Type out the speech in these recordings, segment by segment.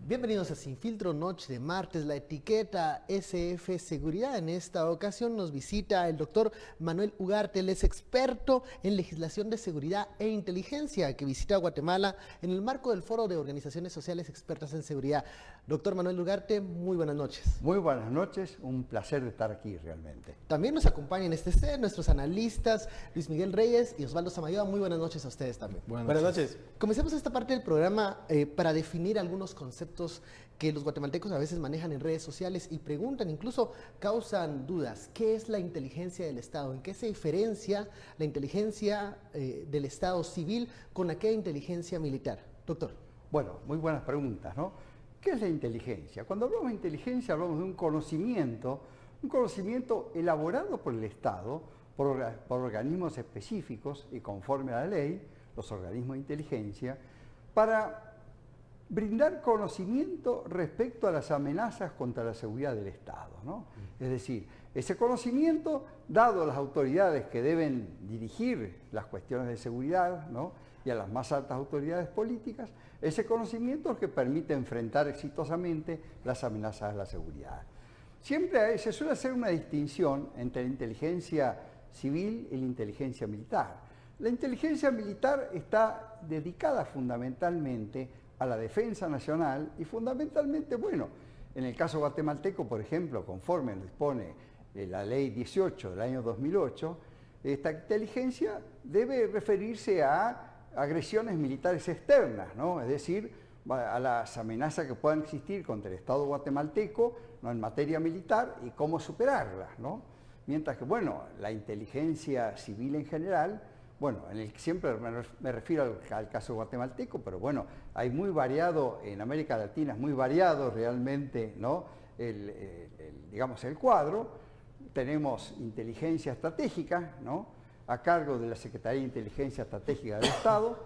Bienvenidos a Sin Filtro, noche de martes, la etiqueta SF Seguridad. En esta ocasión nos visita el doctor Manuel Ugarte, él es experto en legislación de seguridad e inteligencia, que visita Guatemala en el marco del Foro de Organizaciones Sociales Expertas en Seguridad. Doctor Manuel Ugarte, muy buenas noches. Muy buenas noches, un placer de estar aquí realmente. También nos acompañan en este set nuestros analistas Luis Miguel Reyes y Osvaldo Samayoa. Muy buenas noches a ustedes también. Buenas noches. Comencemos esta parte del programa para definir algunos conceptos que los guatemaltecos a veces manejan en redes sociales y preguntan, incluso causan dudas. ¿Qué es la inteligencia del Estado? ¿En qué se diferencia la inteligencia del Estado civil con aquella inteligencia militar? Doctor. Bueno, muy buenas preguntas, ¿no? ¿Qué es la inteligencia? Cuando hablamos de inteligencia hablamos de un conocimiento elaborado por el Estado, por organismos específicos y conforme a la ley, los organismos de inteligencia, para brindar conocimiento respecto a las amenazas contra la seguridad del Estado, ¿no? Es decir, ese conocimiento, dado a las autoridades que deben dirigir las cuestiones de seguridad, ¿no?, y a las más altas autoridades políticas, ese conocimiento es el que permite enfrentar exitosamente las amenazas a la seguridad. Siempre se suele hacer una distinción entre la inteligencia civil y la inteligencia militar. La inteligencia militar está dedicada fundamentalmente a la defensa nacional y fundamentalmente, bueno, en el caso guatemalteco, por ejemplo, conforme lo dispone la Ley 18 del año 2008, esta inteligencia debe referirse a agresiones militares externas, ¿no? Es decir, a las amenazas que puedan existir contra el Estado guatemalteco, ¿no?, en materia militar y cómo superarlas, ¿no? Mientras que, bueno, la inteligencia civil en general, bueno, siempre me refiero al caso guatemalteco, pero bueno, hay muy variado, en América Latina es muy variado realmente, ¿no?, digamos, el cuadro. Tenemos inteligencia estratégica, ¿no?, a cargo de la Secretaría de Inteligencia Estratégica del Estado,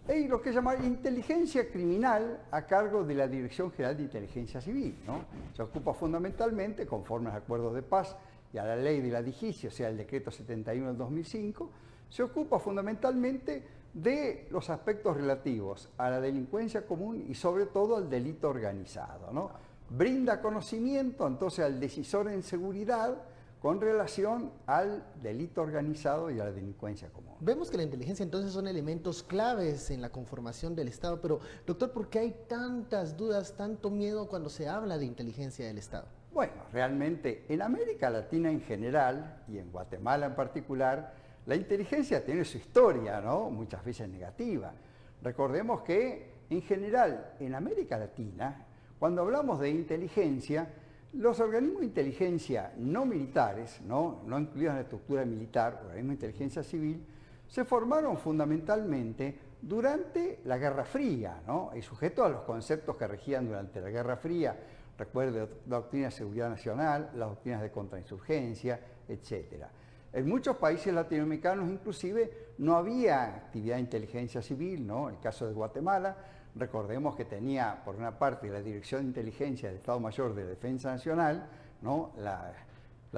y lo que se llama inteligencia criminal a cargo de la Dirección General de Inteligencia Civil, ¿no? Se ocupa fundamentalmente, conforme a los acuerdos de paz y a la ley de la DIGICI, o sea, el decreto 71 del 2005, se ocupa fundamentalmente de los aspectos relativos a la delincuencia común y sobre todo al delito organizado, ¿no? Brinda conocimiento entonces al decisor en seguridad con relación al delito organizado y a la delincuencia común. Vemos que la inteligencia entonces son elementos claves en la conformación del Estado, pero doctor, ¿por qué hay tantas dudas, tanto miedo cuando se habla de inteligencia del Estado? Bueno, realmente en América Latina en general y en Guatemala en particular, la inteligencia tiene su historia, ¿no?, muchas veces negativa. Recordemos que en general en América Latina, cuando hablamos de inteligencia, los organismos de inteligencia no militares, no incluidos en la estructura militar, organismos de inteligencia civil, se formaron fundamentalmente durante la Guerra Fría, ¿no?, y sujetos a los conceptos que regían durante la Guerra Fría. Recuerde la doctrina de seguridad nacional, las doctrinas de contrainsurgencia, etc. En muchos países latinoamericanos inclusive no había actividad de inteligencia civil, ¿no? El caso de Guatemala, recordemos que tenía por una parte la Dirección de Inteligencia del Estado Mayor de Defensa Nacional, ¿no?, la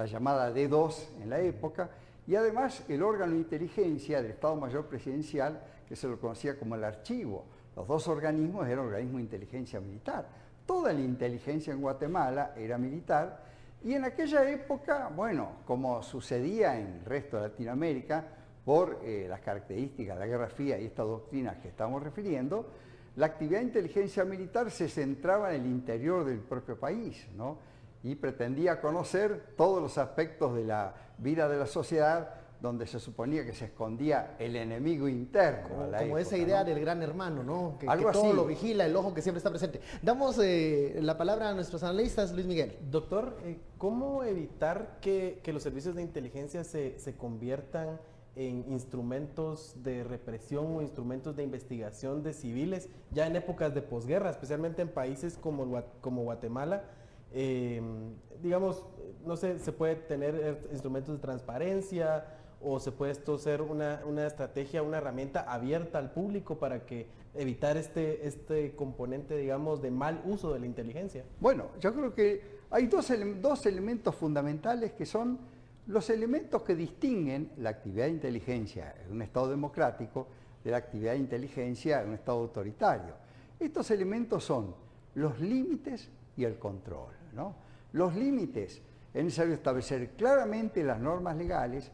llamada D2 en la época, y además el órgano de inteligencia del Estado Mayor Presidencial, que se lo conocía como el Archivo. Los dos organismos eran organismos de inteligencia militar. Toda la inteligencia en Guatemala era militar, y en aquella época, bueno, como sucedía en el resto de Latinoamérica, por las características de la Guerra Fría y estas doctrinas que estamos refiriendo, la actividad de inteligencia militar se centraba en el interior del propio país, ¿no?, y pretendía conocer todos los aspectos de la vida de la sociedad donde se suponía que se escondía el enemigo interno. Como esa idea, ¿no?, del gran hermano, ¿no?, que todo así lo vigila, el ojo que siempre está presente. Damos la palabra a nuestros analistas. Luis Miguel. Doctor, ¿cómo evitar que los servicios de inteligencia se conviertan en instrumentos de represión o instrumentos de investigación de civiles ya en épocas de posguerra, especialmente en países como Guatemala? Digamos, no sé, se puede tener instrumentos de transparencia o se puede esto ser una estrategia, una herramienta abierta al público para que evitar este componente, digamos, de mal uso de la inteligencia. Bueno, yo creo que hay dos elementos fundamentales que son los elementos que distinguen la actividad de inteligencia en un Estado democrático de la actividad de inteligencia en un Estado autoritario. Estos elementos son los límites y el control, ¿no? Los límites, es necesario establecer claramente las normas legales.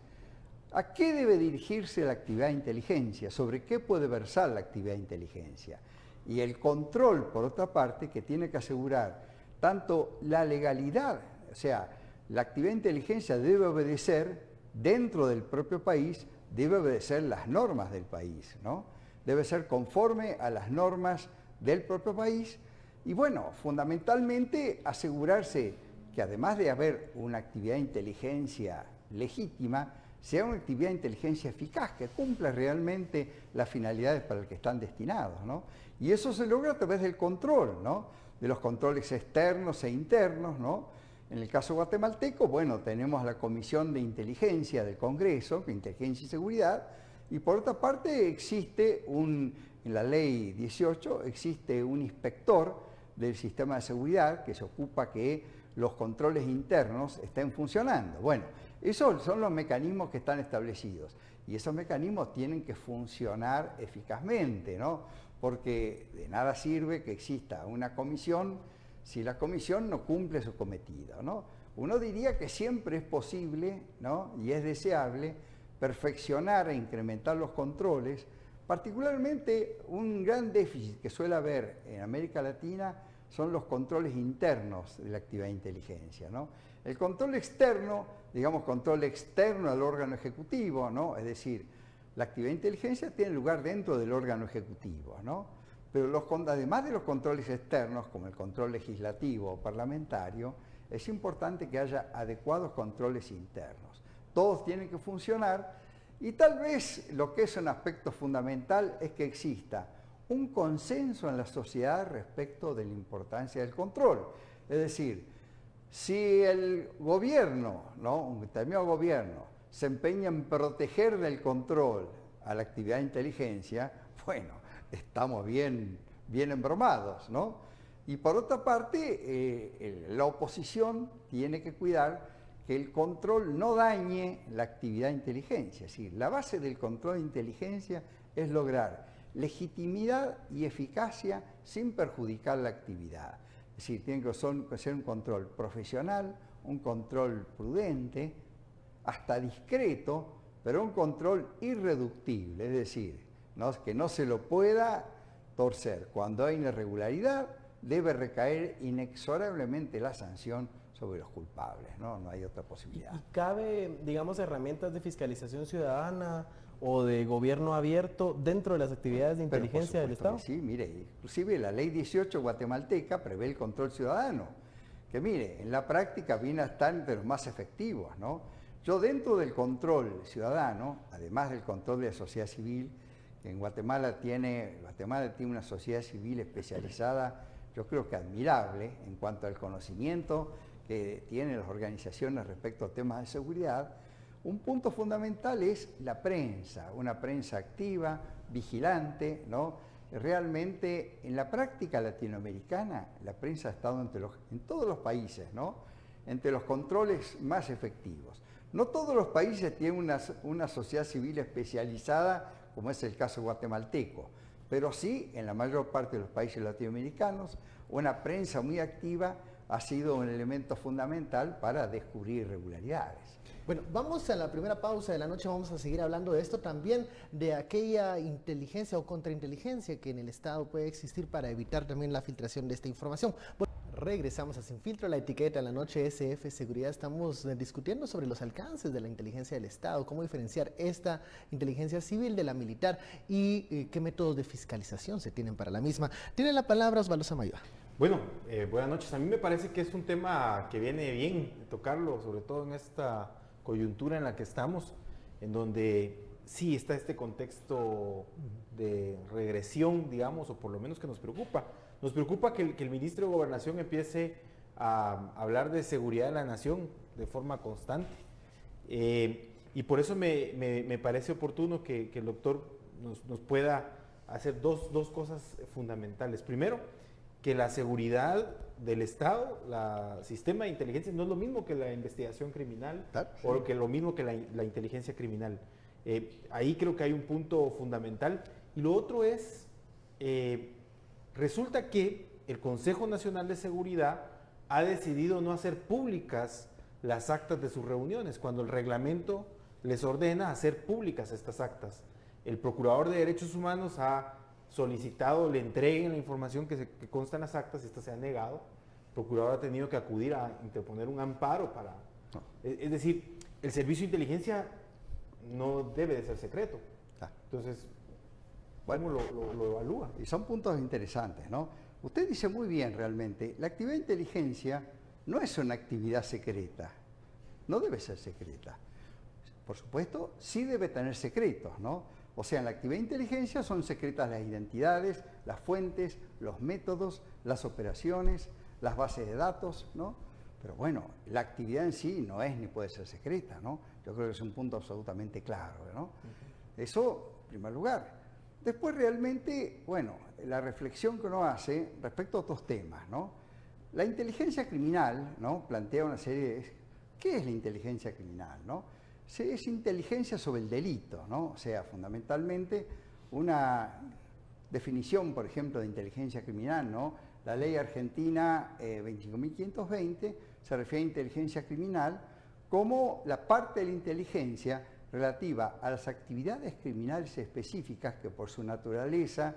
¿A qué debe dirigirse la actividad de inteligencia? ¿Sobre qué puede versar la actividad de inteligencia? Y el control, por otra parte, que tiene que asegurar tanto la legalidad, o sea, la actividad de inteligencia debe obedecer, dentro del propio país, debe obedecer las normas del país, ¿no? Debe ser conforme a las normas del propio país y, bueno, fundamentalmente asegurarse que además de haber una actividad de inteligencia legítima, sea una actividad de inteligencia eficaz, que cumpla realmente las finalidades para las que están destinados, ¿no? Y eso se logra a través del control, ¿no? De los controles externos e internos, ¿no? En el caso guatemalteco, bueno, tenemos la Comisión de Inteligencia del Congreso, Inteligencia y Seguridad, y por otra parte existe en la Ley 18, existe un inspector del sistema de seguridad que se ocupa que los controles internos estén funcionando. Bueno, esos son los mecanismos que están establecidos y esos mecanismos tienen que funcionar eficazmente, ¿no? Porque de nada sirve que exista una comisión si la comisión no cumple su cometido, ¿no? Uno diría que siempre es posible, ¿no? Y es deseable perfeccionar e incrementar los controles, particularmente un gran déficit que suele haber en América Latina son los controles internos de la actividad de inteligencia, ¿no? El control externo, digamos control externo al órgano ejecutivo, ¿no? Es decir, la actividad de inteligencia tiene lugar dentro del órgano ejecutivo, ¿no? Pero además de los controles externos, como el control legislativo o parlamentario, es importante que haya adecuados controles internos. Todos tienen que funcionar y tal vez lo que es un aspecto fundamental es que exista un consenso en la sociedad respecto de la importancia del control. Es decir, si el gobierno, ¿no? Un determinado gobierno, se empeña en proteger del control a la actividad de inteligencia, bueno, estamos bien embromados, ¿no? Y por otra parte, la oposición tiene que cuidar que el control no dañe la actividad de inteligencia. Es decir, la base del control de inteligencia es lograr legitimidad y eficacia sin perjudicar la actividad. Es decir, tiene que ser un control profesional, un control prudente, hasta discreto, pero un control irreductible, es decir, que no se lo pueda torcer. Cuando hay una irregularidad, debe recaer inexorablemente la sanción sobre los culpables, ¿no? No hay otra posibilidad. ¿Y cabe, digamos, herramientas de fiscalización ciudadana o de gobierno abierto dentro de las actividades de inteligencia del Estado? Sí, mire, inclusive la Ley 18 guatemalteca prevé el control ciudadano, que mire, en la práctica viene a estar entre los más efectivos, ¿no? Yo dentro del control ciudadano, además del control de la sociedad civil, que en Guatemala tiene una sociedad civil especializada, yo creo que admirable en cuanto al conocimiento que tienen las organizaciones respecto a temas de seguridad. Un punto fundamental es la prensa, una prensa activa, vigilante, ¿no? Realmente en la práctica latinoamericana la prensa ha estado en todos los países, ¿no? Entre los controles más efectivos. No todos los países tienen una sociedad civil especializada, como es el caso guatemalteco, pero sí, en la mayor parte de los países latinoamericanos, una prensa muy activa ha sido un elemento fundamental para descubrir irregularidades. Bueno, vamos a la primera pausa de la noche, vamos a seguir hablando de esto también, de aquella inteligencia o contrainteligencia que en el Estado puede existir para evitar también la filtración de esta información. Bueno, regresamos a Sin Filtro, la etiqueta de la noche SF Seguridad. Estamos discutiendo sobre los alcances de la inteligencia del Estado, cómo diferenciar esta inteligencia civil de la militar y qué métodos de fiscalización se tienen para la misma. Tiene la palabra Osvaldo Samayoa. Bueno, buenas noches. A mí me parece que es un tema que viene bien tocarlo, sobre todo en esta coyuntura en la que estamos, en donde sí está este contexto de regresión, digamos, o por lo menos que nos preocupa. Nos preocupa que el ministro de Gobernación empiece a hablar de seguridad de la nación de forma constante. Y por eso me parece oportuno que el doctor nos pueda hacer dos cosas fundamentales. Primero, que la seguridad del Estado, el sistema de inteligencia, no es lo mismo que la investigación criminal, sí, o que lo mismo que la inteligencia criminal. Ahí creo que hay un punto fundamental. Y lo otro es, resulta que el Consejo Nacional de Seguridad ha decidido no hacer públicas las actas de sus reuniones, cuando el reglamento les ordena hacer públicas estas actas. El Procurador de Derechos Humanos ha solicitado le entreguen la información que consta en las actas, esta se ha negado. El Procurador ha tenido que acudir a interponer un amparo para... Es decir, el servicio de inteligencia no debe de ser secreto. Entonces, ¿cómo lo evalúa? Y son puntos interesantes, ¿no? Usted dice muy bien realmente, la actividad de inteligencia no es una actividad secreta, no debe ser secreta. Por supuesto, sí debe tener secretos, ¿no? O sea, en la actividad de inteligencia son secretas las identidades, las fuentes, los métodos, las operaciones, las bases de datos, ¿no? Pero bueno, la actividad en sí no es ni puede ser secreta, ¿no? Yo creo que es un punto absolutamente claro, ¿no? Eso, en primer lugar. Después realmente, bueno, la reflexión que uno hace respecto a otros temas, ¿no? La inteligencia criminal, ¿no? Plantea una serie de... ¿Qué es la inteligencia criminal, no? Es inteligencia sobre el delito, ¿no? O sea, fundamentalmente una definición, por ejemplo, de inteligencia criminal, ¿no? La ley argentina 25.520 se refiere a inteligencia criminal como la parte de la inteligencia relativa a las actividades criminales específicas que por su naturaleza,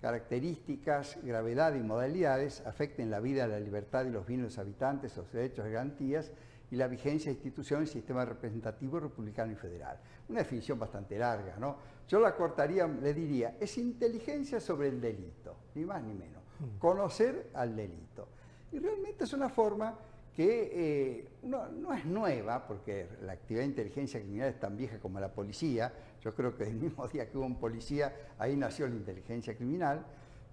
características, gravedad y modalidades afecten la vida, la libertad y los bienes de los habitantes, los derechos y garantías y la vigencia de instituciones del sistema representativo republicano y federal. Una definición bastante larga, ¿no? Yo la cortaría, le diría, es inteligencia sobre el delito, ni más ni menos, conocer al delito. Y realmente es una forma que no es nueva, porque la actividad de inteligencia criminal es tan vieja como la policía. Yo creo que el mismo día que hubo un policía, ahí nació la inteligencia criminal.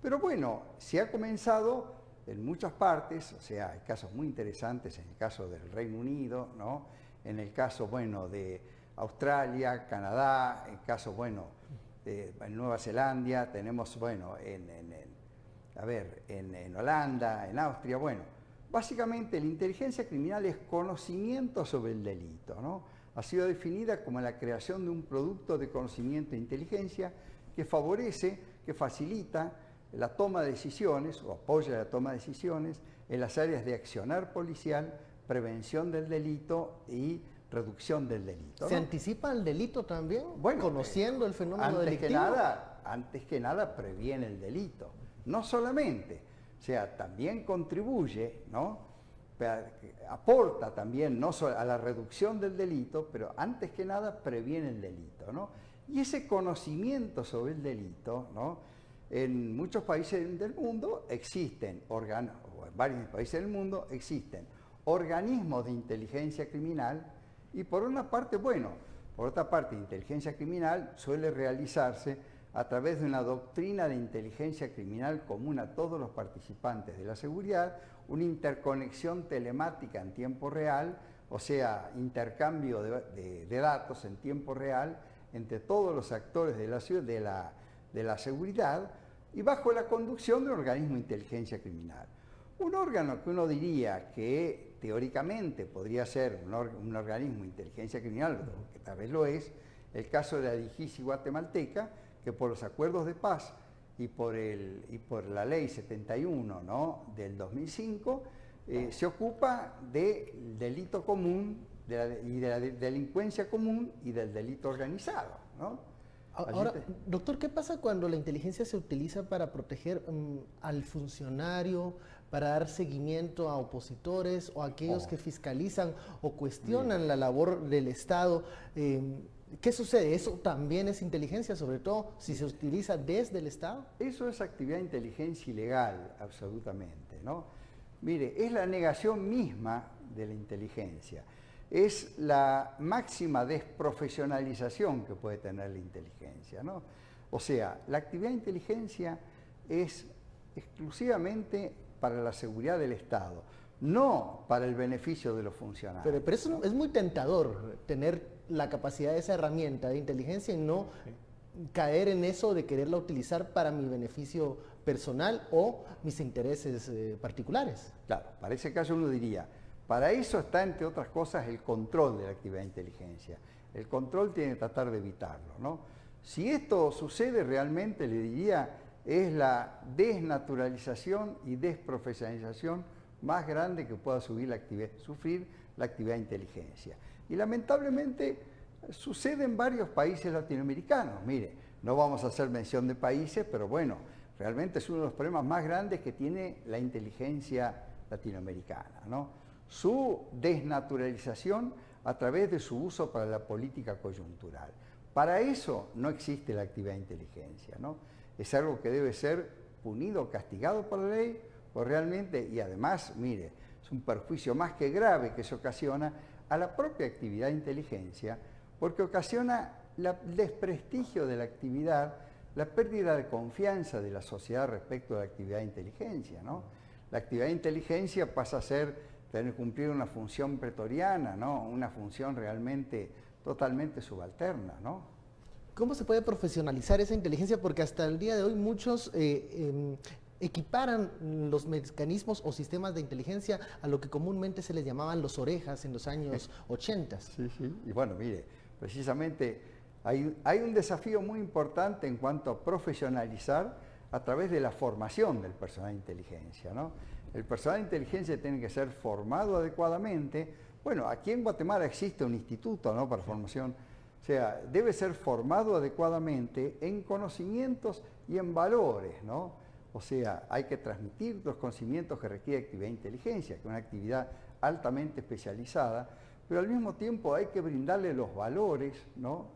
Pero bueno, se ha comenzado en muchas partes, o sea, hay casos muy interesantes en el caso del Reino Unido, ¿no? En el caso, bueno, de Australia, Canadá, en el caso, bueno, de Nueva Zelanda, tenemos, bueno, en Holanda, en Austria, bueno. Básicamente, la inteligencia criminal es conocimiento sobre el delito, ¿no? Ha sido definida como la creación de un producto de conocimiento e inteligencia que favorece, que facilita la toma de decisiones o apoya la toma de decisiones en las áreas de accionar policial, prevención del delito y reducción del delito, ¿no? ¿Se anticipa al delito también? Bueno, conociendo el fenómeno delictivo. Antes que nada previene el delito. No solamente, o sea, también contribuye, ¿no? Aporta también no solo a la reducción del delito, pero antes que nada previene el delito, ¿no? Y ese conocimiento sobre el delito, ¿no? En muchos países del mundo existen, o en varios países del mundo existen organismos de inteligencia criminal y por una parte, bueno, por otra parte, inteligencia criminal suele realizarse a través de una doctrina de inteligencia criminal común a todos los participantes de la seguridad, una interconexión telemática en tiempo real, o sea, intercambio de datos en tiempo real entre todos los actores de la seguridad y bajo la conducción de un organismo de inteligencia criminal. Un órgano que uno diría que teóricamente podría ser un organismo de inteligencia criminal, que tal vez lo es, el caso de la DIGISI guatemalteca, que por los acuerdos de paz y por la ley 71, ¿no? del 2005, se ocupa del delito común y de la delincuencia común y del delito organizado, ¿no? Ahora, doctor, ¿qué pasa cuando la inteligencia se utiliza para proteger al funcionario, para dar seguimiento a opositores o a aquellos que fiscalizan o cuestionan la labor del Estado? ¿Qué sucede? ¿Eso también es inteligencia, sobre todo si se utiliza desde el Estado? Eso es actividad de inteligencia ilegal, absolutamente, ¿no? Mire, es la negación misma de la inteligencia. Es la máxima desprofesionalización que puede tener la inteligencia, ¿no? O sea, la actividad de inteligencia es exclusivamente para la seguridad del Estado, no para el beneficio de los funcionarios. Pero eso es muy tentador, tener la capacidad de esa herramienta de inteligencia y no caer en eso de quererla utilizar para mi beneficio personal o mis intereses particulares. Claro, para ese caso uno diría, para eso está, entre otras cosas, el control de la actividad de inteligencia. El control tiene que tratar de evitarlo, ¿no? Si esto sucede realmente, le diría es la desnaturalización y desprofesionalización más grande que pueda sufrir la actividad de inteligencia. Y lamentablemente sucede en varios países latinoamericanos. Mire, no vamos a hacer mención de países, pero bueno, realmente es uno de los problemas más grandes que tiene la inteligencia latinoamericana, ¿no? Su desnaturalización a través de su uso para la política coyuntural. Para eso no existe la actividad de inteligencia, ¿no? Es algo que debe ser punido, castigado por la ley, pues realmente, y además, mire, es un perjuicio más que grave que se ocasiona a la propia actividad de inteligencia, porque ocasiona el desprestigio de la actividad, la pérdida de confianza de la sociedad respecto a la actividad de inteligencia, ¿no? La actividad de inteligencia pasa a tener que cumplir una función pretoriana, ¿no? Una función realmente totalmente subalterna, ¿no? ¿Cómo se puede profesionalizar esa inteligencia? Porque hasta el día de hoy muchos equiparan los mecanismos o sistemas de inteligencia a lo que comúnmente se les llamaban los orejas en los años 80. Sí, sí. Y bueno, mire, precisamente hay un desafío muy importante en cuanto a profesionalizar a través de la formación del personal de inteligencia, ¿no? El personal de inteligencia tiene que ser formado adecuadamente. Bueno, aquí en Guatemala existe un instituto, ¿no?, para formación. O sea, debe ser formado adecuadamente en conocimientos y en valores, ¿no? O sea, hay que transmitir los conocimientos que requiere actividad de inteligencia, que es una actividad altamente especializada, pero al mismo tiempo hay que brindarle los valores, ¿no?,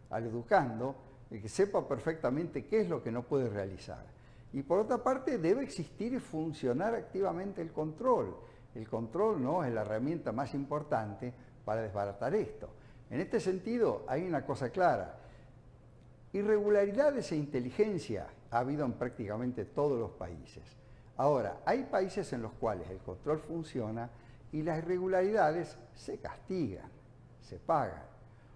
al educando, que sepa perfectamente qué es lo que no puede realizar. Y por otra parte, debe existir y funcionar activamente el control. El control, ¿no?, es la herramienta más importante para desbaratar esto. En este sentido, hay una cosa clara. Irregularidades e inteligencia ha habido en prácticamente todos los países. Ahora, hay países en los cuales el control funciona y las irregularidades se castigan, se pagan.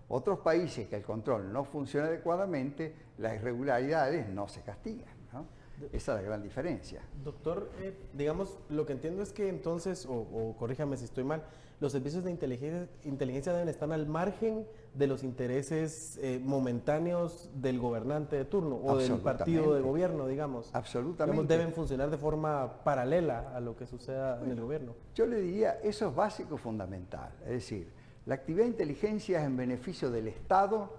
Otros países que el control no funciona adecuadamente, las irregularidades no se castigan, ¿no? Esa es la gran diferencia. Doctor, digamos, lo que entiendo es que entonces, o corríjame si estoy mal, los servicios de inteligencia deben estar al margen de los intereses momentáneos del gobernante de turno o del partido de gobierno, digamos. Absolutamente. Digamos, deben funcionar de forma paralela a lo que suceda en el gobierno. Yo le diría, eso es básico, fundamental. Es decir, la actividad de inteligencia es en beneficio del Estado,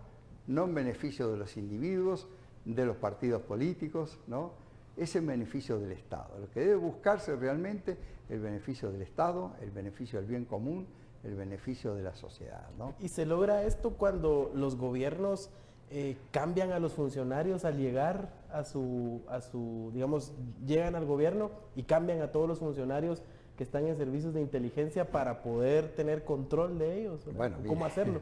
no en beneficio de los individuos, de los partidos políticos, ¿no? Es en beneficio del Estado. Lo que debe buscarse realmente es el beneficio del Estado, el beneficio del bien común, el beneficio de la sociedad, ¿no? ¿Y se logra esto cuando los gobiernos cambian a los funcionarios al llegar a su, digamos, llegan al gobierno y cambian a todos los funcionarios que están en servicios de inteligencia para poder tener control de ellos? Bueno, ¿cómo hacerlo?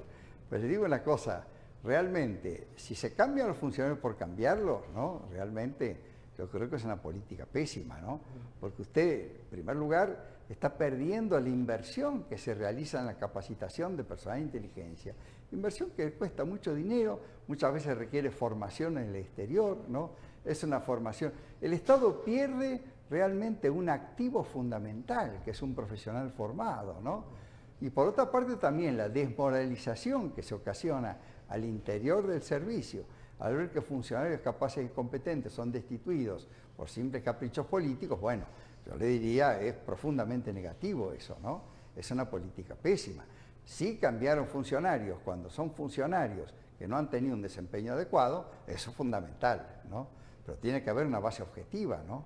Pues le digo una cosa, realmente, si se cambian los funcionarios por cambiarlos, ¿no?, realmente yo creo que es una política pésima, ¿no? Porque usted, en primer lugar, está perdiendo la inversión que se realiza en la capacitación de personal de inteligencia. Inversión que cuesta mucho dinero, muchas veces requiere formación en el exterior, ¿no? Es una formación. El Estado pierde realmente un activo fundamental, que es un profesional formado, ¿no? Y por otra parte también la desmoralización que se ocasiona al interior del servicio, al ver que funcionarios capaces y competentes son destituidos por simples caprichos políticos, bueno, yo le diría, es profundamente negativo eso, ¿no? Es una política pésima. Si cambiaron funcionarios cuando son funcionarios que no han tenido un desempeño adecuado, eso es fundamental, ¿no? Pero tiene que haber una base objetiva, ¿no?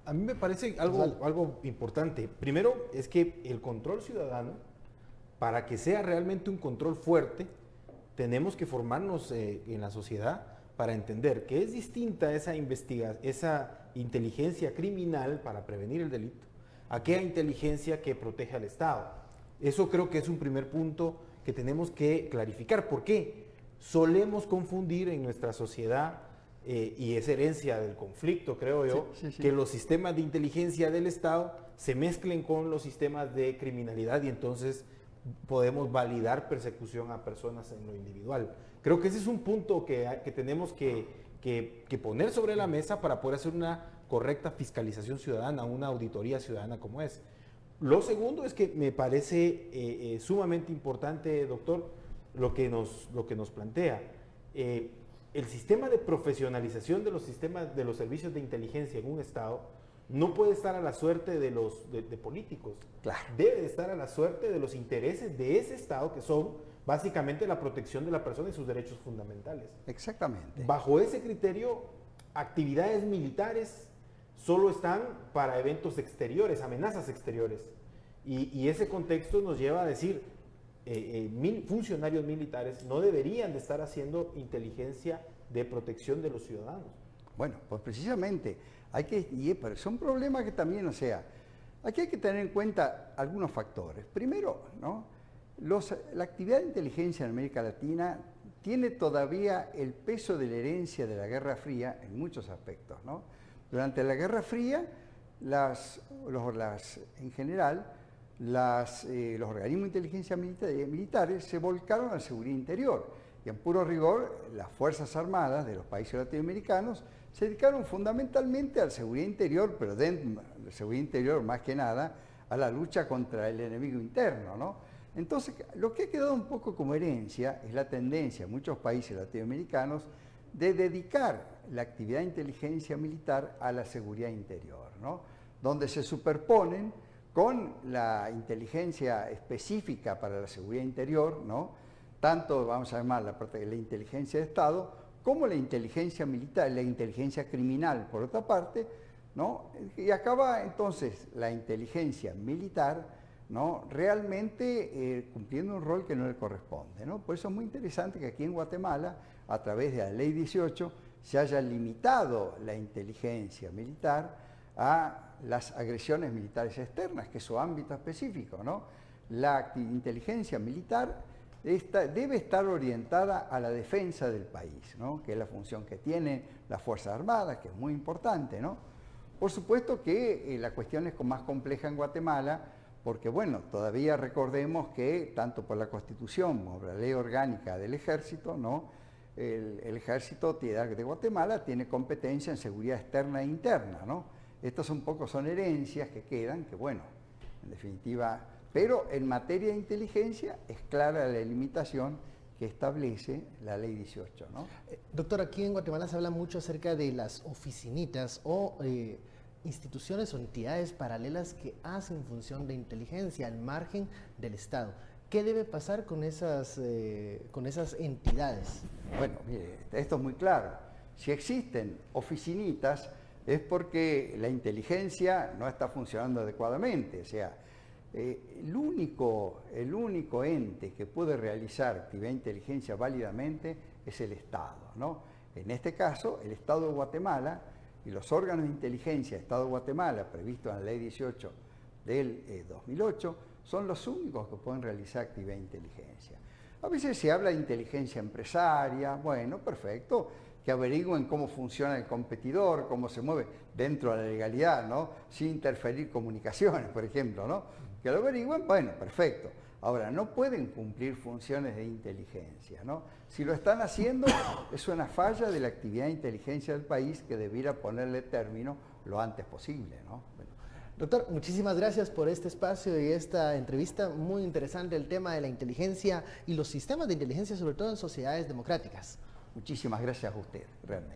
A mí me parece algo importante. Primero es que el control ciudadano, para que sea realmente un control fuerte, tenemos que formarnos en la sociedad para entender que es distinta esa inteligencia criminal para prevenir el delito a aquella inteligencia que protege al Estado. Eso creo que es un primer punto que tenemos que clarificar. ¿Por qué? Solemos confundir en nuestra sociedad, y es herencia del conflicto, creo yo, que los sistemas de inteligencia del Estado se mezclen con los sistemas de criminalidad y entonces podemos validar persecución a personas en lo individual. Creo que ese es un punto que tenemos que poner sobre la mesa para poder hacer una correcta fiscalización ciudadana, una auditoría ciudadana como es. Lo segundo es que me parece sumamente importante, doctor, lo que nos plantea. el sistema de profesionalización de los sistemas, de los servicios de inteligencia en un Estado no puede estar a la suerte de los de políticos. Claro. Debe estar a la suerte de los intereses de ese Estado, que son básicamente la protección de la persona y sus derechos fundamentales. Exactamente. Bajo ese criterio, actividades militares solo están para eventos exteriores, amenazas exteriores. Y ese contexto nos lleva a decir, funcionarios militares no deberían de estar haciendo inteligencia de protección de los ciudadanos. Bueno, pues precisamente, pero son problemas que también, o sea, aquí hay que tener en cuenta algunos factores. Primero, ¿no? La actividad de inteligencia en América Latina tiene todavía el peso de la herencia de la Guerra Fría en muchos aspectos, ¿no? Durante la Guerra Fría, en general, los organismos de inteligencia militares se volcaron a la seguridad interior y en puro rigor las Fuerzas Armadas de los países latinoamericanos se dedicaron fundamentalmente a la seguridad interior, pero dentro de la seguridad interior más que nada a la lucha contra el enemigo interno, ¿no? Entonces, lo que ha quedado un poco como herencia es la tendencia en muchos países latinoamericanos de dedicar la actividad de inteligencia militar a la seguridad interior, ¿no? Donde se superponen con la inteligencia específica para la seguridad interior, ¿no? Tanto, vamos a llamar la inteligencia de Estado, como la inteligencia militar, la inteligencia criminal, por otra parte, ¿no? Y acaba entonces la inteligencia militar, ¿no? Realmente cumpliendo un rol que no le corresponde, ¿no? Por eso es muy interesante que aquí en Guatemala, a través de la Ley 18, se haya limitado la inteligencia militar a las agresiones militares externas, que es su ámbito específico, ¿no? La inteligencia militar debe estar orientada a la defensa del país, ¿no? Que es la función que tienen las Fuerzas Armadas, que es muy importante, ¿no? Por supuesto que la cuestión es más compleja en Guatemala, porque bueno, todavía recordemos que tanto por la Constitución como por la Ley Orgánica del Ejército, ¿no? El Ejército de Guatemala tiene competencia en seguridad externa e interna, ¿no? Estas un poco son herencias que quedan, que bueno, en definitiva, pero en materia de inteligencia es clara la limitación que establece la Ley 18, ¿no? Doctor, aquí en Guatemala se habla mucho acerca de las oficinitas o instituciones o entidades paralelas que hacen función de inteligencia al margen del Estado. ¿Qué debe pasar con esas entidades? Bueno, mire, esto es muy claro. Si existen oficinitas es porque la inteligencia no está funcionando adecuadamente. O sea, el único ente que puede realizar actividad de inteligencia válidamente es el Estado, ¿no? En este caso, el Estado de Guatemala y los órganos de inteligencia del Estado de Guatemala, previstos en la Ley 18 del 2008, son los únicos que pueden realizar actividad de inteligencia. A veces se habla de inteligencia empresaria, bueno, perfecto, que averigüen cómo funciona el competidor, cómo se mueve dentro de la legalidad, ¿no? Sin interferir comunicaciones, por ejemplo, ¿no? Que lo averigüen, bueno, perfecto. Ahora, no pueden cumplir funciones de inteligencia, ¿no? Si lo están haciendo, es una falla de la actividad de inteligencia del país que debiera ponerle término lo antes posible, ¿no? Bueno. Doctor, muchísimas gracias por este espacio y esta entrevista. Muy interesante el tema de la inteligencia y los sistemas de inteligencia, sobre todo en sociedades democráticas. Muchísimas gracias a usted, realmente.